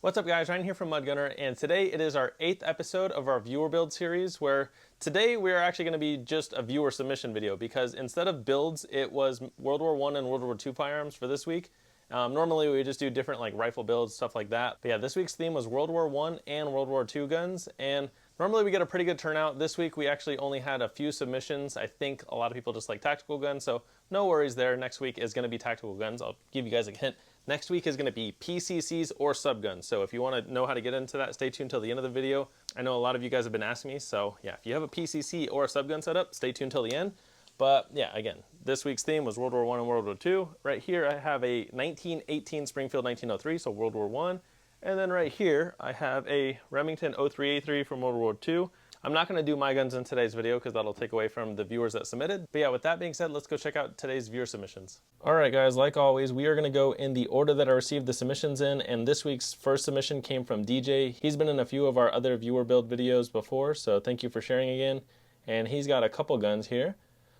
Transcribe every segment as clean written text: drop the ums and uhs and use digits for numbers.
What's up guys, Ryan here from Mud Gunner, and today it is our 8th episode of our viewer build series, where today we are actually going to be just a viewer submission video, because instead of builds it was World War I and World War II firearms for this week. Normally we just do different like rifle builds, stuff like that, but yeah, this week's theme was World War I and World War II guns, and normally we get a pretty good turnout. This week we actually only had a few submissions. I think a lot of people just like tactical guns, so no worries there. Next week is going to be tactical guns. I'll give you guys a hint. Next week is going to be PCCs or sub guns. So if you want to know how to get into that, stay tuned till the end of the video. I know a lot of you guys have been asking me, so yeah, if you have a PCC or a sub gun setup, stay tuned till the end. But yeah, again, this week's theme was World War I and World War II. Right here I have a 1918 Springfield 1903, so World War I. And then right here I have a Remington 03A3 from World War II. I'm not going to do my guns in today's video because that'll take away from the viewers that submitted. But yeah, with that being said, let's go check out today's viewer submissions. Alright guys, like always, we are going to go in the order that I received the submissions in, and this week's first submission came from DJ. He's been in a few of our other viewer build videos before, so thank you for sharing again. And he's got a couple guns here.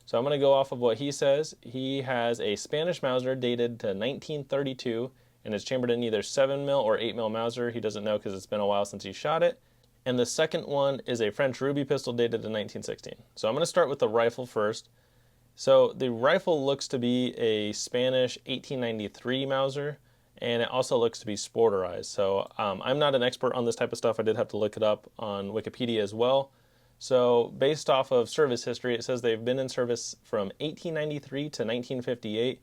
So I'm going to go off of what he says. He has a Spanish Mauser dated to 1932, and it's chambered in either 7mm or 8mm Mauser. He doesn't know because it's been a while since he shot it. And the second one is a French Ruby pistol dated in 1916. So I'm going to start with the rifle first. So the rifle looks to be a Spanish 1893 Mauser, and it also looks to be sporterized. So I'm not an expert on this type of stuff. I did have to look it up on Wikipedia as well. So based off of service history, it says they've been in service from 1893 to 1958.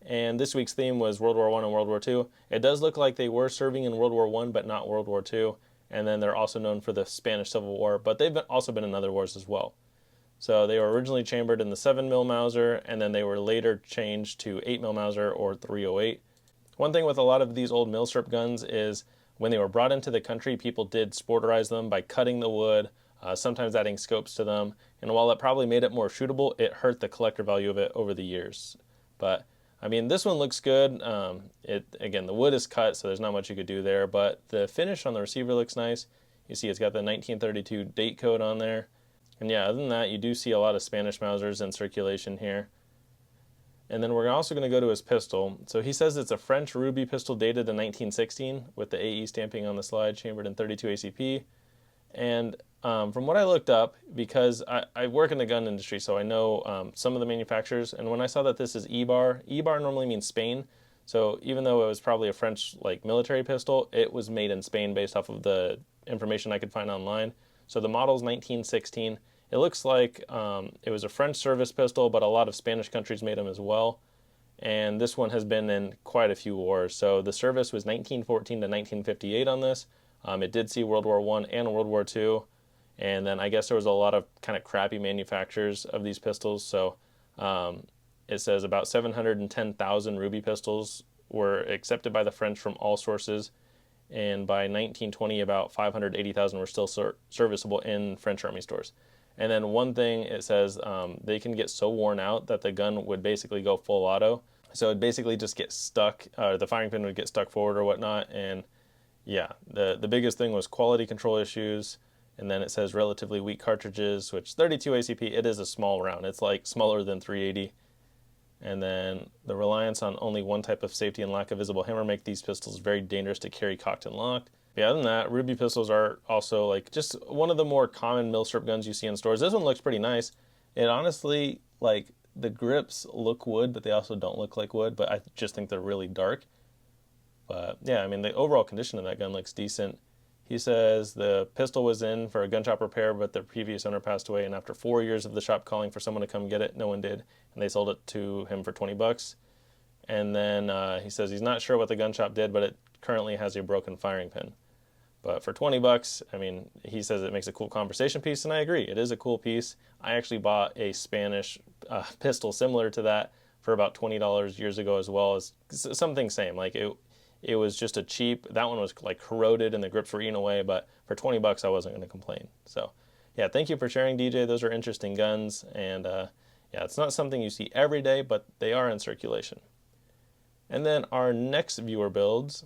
And this week's theme was World War I and World War II. It does look like they were serving in World War I, but not World War II. And then they're also known for the Spanish Civil War, but they've also been in other wars as well. So they were originally chambered in the 7mm Mauser, and then they were later changed to 8mm Mauser or 308. One thing with a lot of these old milsurp guns is when they were brought into the country, people did sporterize them by cutting the wood, sometimes adding scopes to them. And while it probably made it more shootable, it hurt the collector value of it over the years. But I mean, this one looks good. Again, the wood is cut, so there's not much you could do there, but the finish on the receiver looks nice. You see it's got the 1932 date code on there. And yeah, other than that, you do see a lot of Spanish Mausers in circulation here. And then we're also going to go to his pistol. So he says it's a French Ruby pistol dated in 1916 with the AE stamping on the slide, chambered in 32 ACP. And from what I looked up, because I work in the gun industry, so I know some of the manufacturers, and when I saw that this is E-bar normally means Spain, so even though it was probably a French like military pistol, it was made in Spain based off of the information I could find online. So the model's 1916. It looks like it was a French service pistol, but a lot of Spanish countries made them as well. And this one has been in quite a few wars. So the service was 1914 to 1958 on this. It did see World War I and World War II. And then I guess there was a lot of kind of crappy manufacturers of these pistols. So it says about 710,000 Ruby pistols were accepted by the French from all sources. And by 1920, about 580,000 were still serviceable in French army stores. And then one thing, it says they can get so worn out that the gun would basically go full auto. So it'd basically just get stuck, the firing pin would get stuck forward or whatnot. And yeah, the biggest thing was quality control issues. And then it says relatively weak cartridges, which 32 ACP, it is a small round. It's like smaller than 380. And then the reliance on only one type of safety and lack of visible hammer make these pistols very dangerous to carry cocked and locked. But yeah, other than that, Ruby pistols are also like just one of the more common milsurp guns you see in stores. This one looks pretty nice. It honestly, like, the grips look wood, but they also don't look like wood, but I just think they're really dark. But yeah, I mean, the overall condition of that gun looks decent. He says the pistol was in for a gun shop repair, but the previous owner passed away, and after 4 years of the shop calling for someone to come get it, no one did, and they sold it to him for 20 bucks. And then he says he's not sure what the gun shop did, but it currently has a broken firing pin. But for 20 bucks, I mean, he says it makes a cool conversation piece, and I agree. It is a cool piece. I actually bought a Spanish pistol similar to that for about $20 years ago as well. As something same, like it was just a cheap, that one was like corroded and the grips were eaten away, but for 20 bucks I wasn't going to complain. So yeah, thank you for sharing, DJ. Those are interesting guns, and yeah, it's not something you see every day, but they are in circulation. And then our next viewer builds,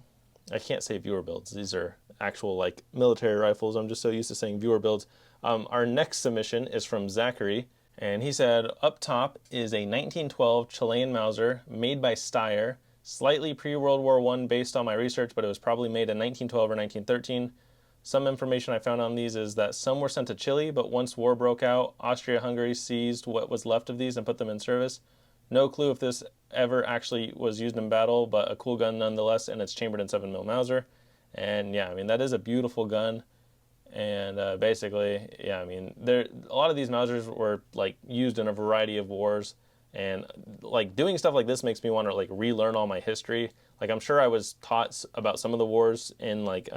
I can't say viewer builds, these are actual like military rifles, I'm just so used to saying viewer builds. Our next submission is from Zachary, and he said, up top is a 1912 Chilean Mauser made by Steyr, slightly pre-World War I based on my research, but it was probably made in 1912 or 1913. Some information I found on these is that some were sent to Chile, but once war broke out, Austria-Hungary seized what was left of these and put them in service. No clue if this ever actually was used in battle, but a cool gun nonetheless, and it's chambered in 7mm Mauser. And yeah, I mean, that is a beautiful gun. And basically, yeah, I mean, a lot of these Mausers were like used in a variety of wars, and like doing stuff like this makes me want to like relearn all my history. Like I'm sure I was taught about some of the wars in like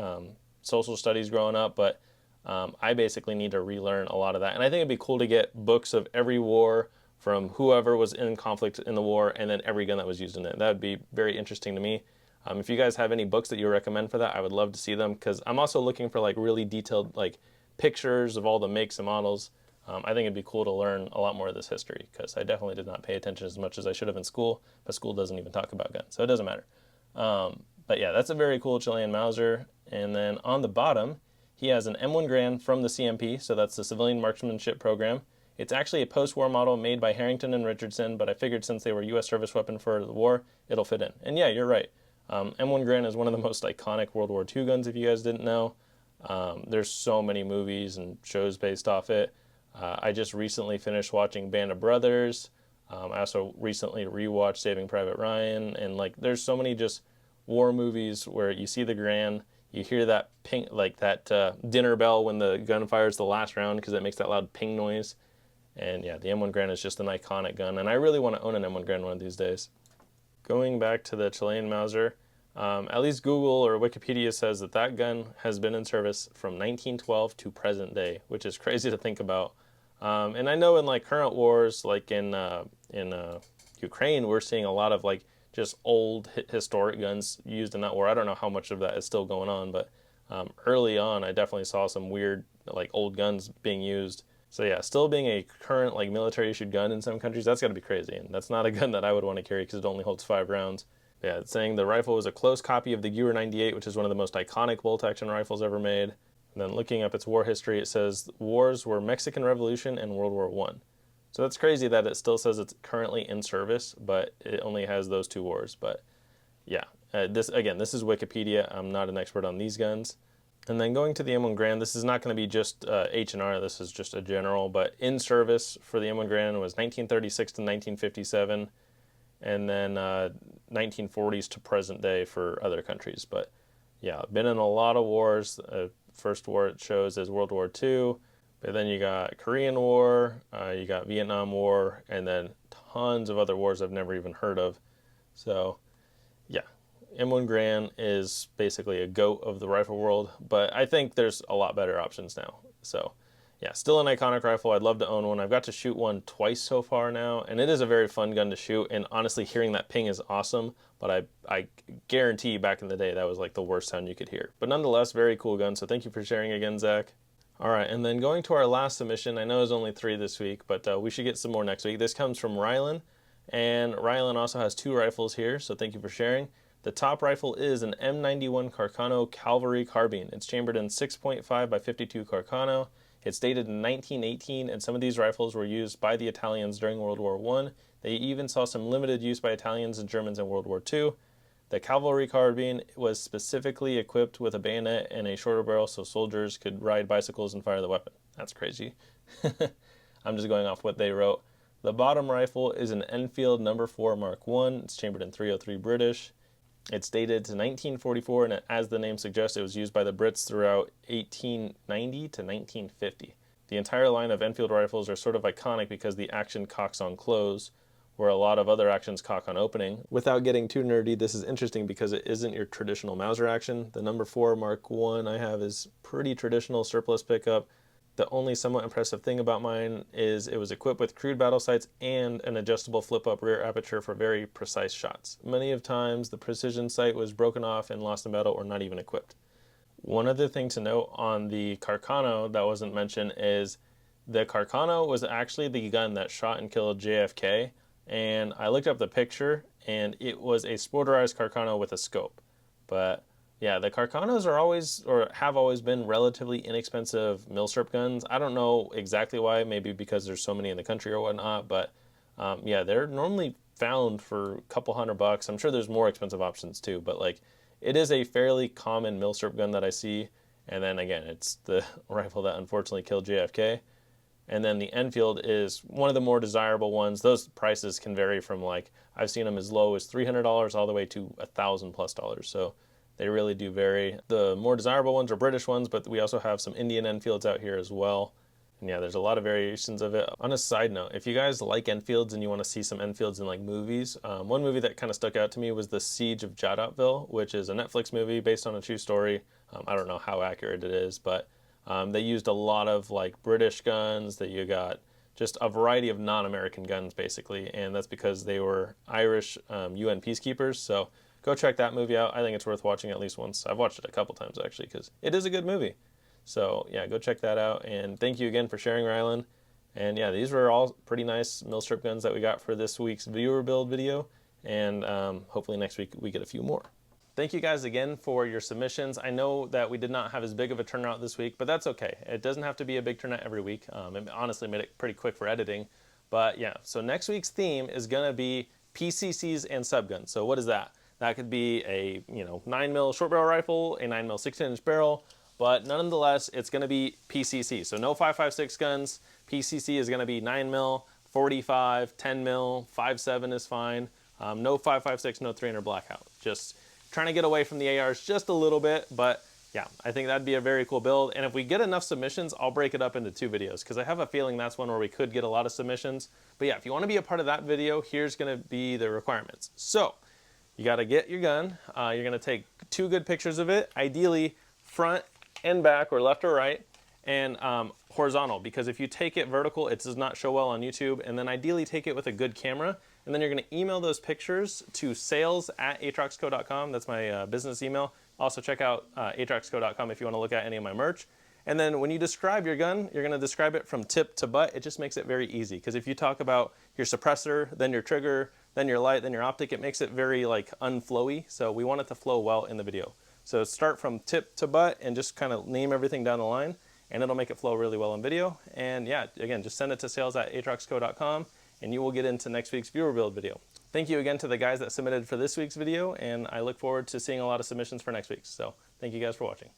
social studies growing up, but I basically need to relearn a lot of that. And I think it'd be cool to get books of every war from whoever was in conflict in the war, and then every gun that was used in it. That would be very interesting to me. If you guys have any books that you recommend for that, I would love to see them, because I'm also looking for like really detailed like pictures of all the makes and models. I think it'd be cool to learn a lot more of this history, because I definitely did not pay attention as much as I should have in school, but school doesn't even talk about guns, so it doesn't matter. But yeah, that's a very cool Chilean Mauser. And then on the bottom, he has an M1 Garand from the CMP, so that's the Civilian Marksmanship Program. It's actually a post-war model made by Harrington and Richardson, but I figured since they were U.S. service weapon for the war, it'll fit in. And yeah, you're right. M1 Garand is one of the most iconic World War II guns, if you guys didn't know. There's so many movies and shows based off it. I just recently finished watching Band of Brothers. I also recently rewatched Saving Private Ryan, and like there's so many just war movies where you see the Garand, you hear that ping, like that dinner bell when the gun fires the last round, because it makes that loud ping noise. And yeah, the M1 Garand is just an iconic gun, and I really want to own an M1 Garand one of these days. Going back to the Chilean Mauser, at least Google or Wikipedia says that that gun has been in service from 1912 to present day, which is crazy to think about. And I know in like current wars, like in Ukraine, we're seeing a lot of like just old historic guns used in that war. I don't know how much of that is still going on, but early on, I definitely saw some weird like old guns being used. So yeah, still being a current like military issued gun in some countries, that's got to be crazy. And that's not a gun that I would want to carry, because it only holds 5 rounds. Yeah, it's saying the rifle was a close copy of the Gewehr 98, which is one of the most iconic bolt action rifles ever made. And then looking up its war history, it says wars were Mexican Revolution and World War I. So that's crazy that it still says it's currently in service, but it only has those 2 wars. But yeah, this is Wikipedia. I'm not an expert on these guns. And then going to the M1 Garand, this is not going to be just H&R, this is just a general, but in service for the M1 Garand was 1936 to 1957, and then 1940s to present day for other countries. But yeah, been in a lot of wars. First war it shows is World War II, but then you got Korean War, you got Vietnam War, and then tons of other wars I've never even heard of. So yeah, M1 Garand is basically a goat of the rifle world, but I think there's a lot better options now. So yeah, still an iconic rifle. I'd love to own one. I've got to shoot one twice so far now, and it is a very fun gun to shoot, and honestly hearing that ping is awesome, but I guarantee back in the day that was like the worst sound you could hear. But nonetheless, very cool gun, so thank you for sharing again, Zach. Alright, and then going to our last submission, I know there's only 3 this week, but we should get some more next week. This comes from Ryland, and Ryland also has 2 rifles here, so thank you for sharing. The top rifle is an M91 Carcano Cavalry Carbine. It's chambered in 6.5 by 52 Carcano. It's dated in 1918, and some of these rifles were used by the Italians during World War I. They even saw some limited use by Italians and Germans in World War II. The Cavalry Carbine was specifically equipped with a bayonet and a shorter barrel so soldiers could ride bicycles and fire the weapon. That's crazy. I'm just going off what they wrote. The bottom rifle is an Enfield No. 4 Mark I. It's chambered in 303 British. It's dated to 1944, and as the name suggests, it was used by the Brits throughout 1890 to 1950. The entire line of Enfield rifles are sort of iconic because the action cocks on close, where a lot of other actions cock on opening. Without getting too nerdy, this is interesting because it isn't your traditional Mauser action. The No. 4 Mark I have is pretty traditional surplus pickup. The only somewhat impressive thing about mine is it was equipped with crude battle sights and an adjustable flip-up rear aperture for very precise shots. Many of times the precision sight was broken off and lost in battle or not even equipped. One other thing to note on the Carcano that wasn't mentioned is the Carcano was actually the gun that shot and killed JFK, and I looked up the picture and it was a sporterized Carcano with a scope. But yeah, the Carcanos are always, or have always been, relatively inexpensive milsurp guns. I don't know exactly why, maybe because there's so many in the country or whatnot, but yeah, they're normally found for a couple $100. I'm sure there's more expensive options too, but like it is a fairly common milsurp gun that I see. And then again, it's the rifle that unfortunately killed JFK. And then the Enfield is one of the more desirable ones. Those prices can vary from, like, I've seen them as low as $300 all the way to $1,000+. So they really do vary. The more desirable ones are British ones, but we also have some Indian Enfields out here as well. And yeah, there's a lot of variations of it. On a side note, if you guys like Enfields and you want to see some Enfields in like movies, one movie that kind of stuck out to me was The Siege of Jadottville, which is a Netflix movie based on a true story. I don't know how accurate it is, but they used a lot of like British guns, that you got just a variety of non-American guns basically, and that's because they were Irish UN peacekeepers. So go check that movie out. I think it's worth watching at least once. I've watched it a couple times actually because it is a good movie. So yeah, go check that out, and thank you again for sharing, Ryland. And yeah, these were all pretty nice milsurp guns that we got for this week's viewer build video, and hopefully next week we get a few more. Thank you guys again for your submissions. I know that we did not have as big of a turnout this week, but that's okay. It doesn't have to be a big turnout every week. It honestly made it pretty quick for editing. But yeah, so next week's theme is gonna be PCCs and sub guns. So what is that? That could be a 9mm short barrel rifle, a 9mm 16-inch barrel, but nonetheless, it's gonna be PCC. So no 5.56 guns. PCC is gonna be 9mm, 45, 10mm, 5.7 is fine. No 5.56, no 300 blackout. Just trying to get away from the ARs just a little bit, but yeah, I think that'd be a very cool build. And if we get enough submissions, I'll break it up into 2 videos because I have a feeling that's one where we could get a lot of submissions. But yeah, if you want to be a part of that video, here's going to be the requirements. So you got to get your gun. You're going to take 2 good pictures of it, ideally front and back or left or right, and horizontal, because if you take it vertical, it does not show well on YouTube. And then ideally take it with a good camera. And then you're going to email those pictures to sales@atroxco.com. That's my business email. Also check out atroxco.com if you want to look at any of my merch. And then when you describe your gun, you're going to describe it from tip to butt. It just makes it very easy, because if you talk about your suppressor, then your trigger, then your light, then your optic, it makes it very like unflowy. So we want it to flow well in the video. So start from tip to butt and just kind of name everything down the line, and it'll make it flow really well in video. And yeah, again, just send it to sales@atroxco.com. and you will get into next week's viewer build video. Thank you again to the guys that submitted for this week's video, and I look forward to seeing a lot of submissions for next week. So thank you guys for watching.